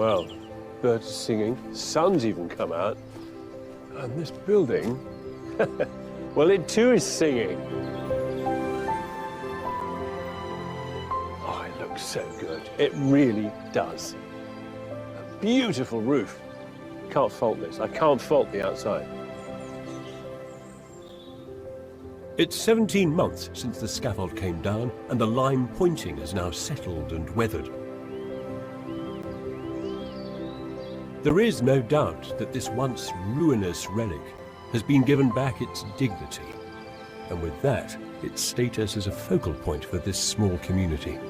well, birds are singing, sun's even come out, and this building, well, it too is singing. Oh, it looks so good. It really does. A beautiful roof. Can't fault this. I can't fault the outside. It's 17 months since the scaffold came down, and the lime pointing is now settled and weathered. There is no doubt that this once ruinous relic has been given back its dignity, and with that, its status as a focal point for this small community.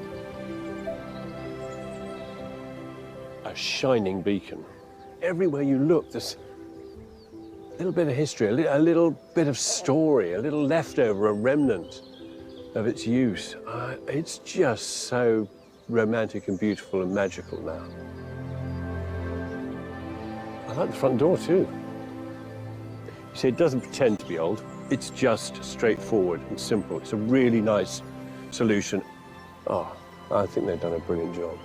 A shining beacon. Everywhere you look, there's a little bit of history, a little bit of story, a little leftover, a remnant of its use. It's just so romantic and beautiful and magical now. I like the front door too. You see, it doesn't pretend to be old. It's just straightforward and simple. It's a really nice solution. Oh, I think they've done a brilliant job.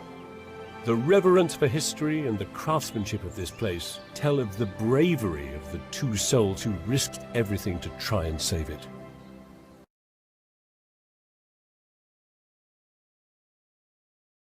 The reverence for history and the craftsmanship of this place tell of the bravery of the two souls who risked everything to try and save it.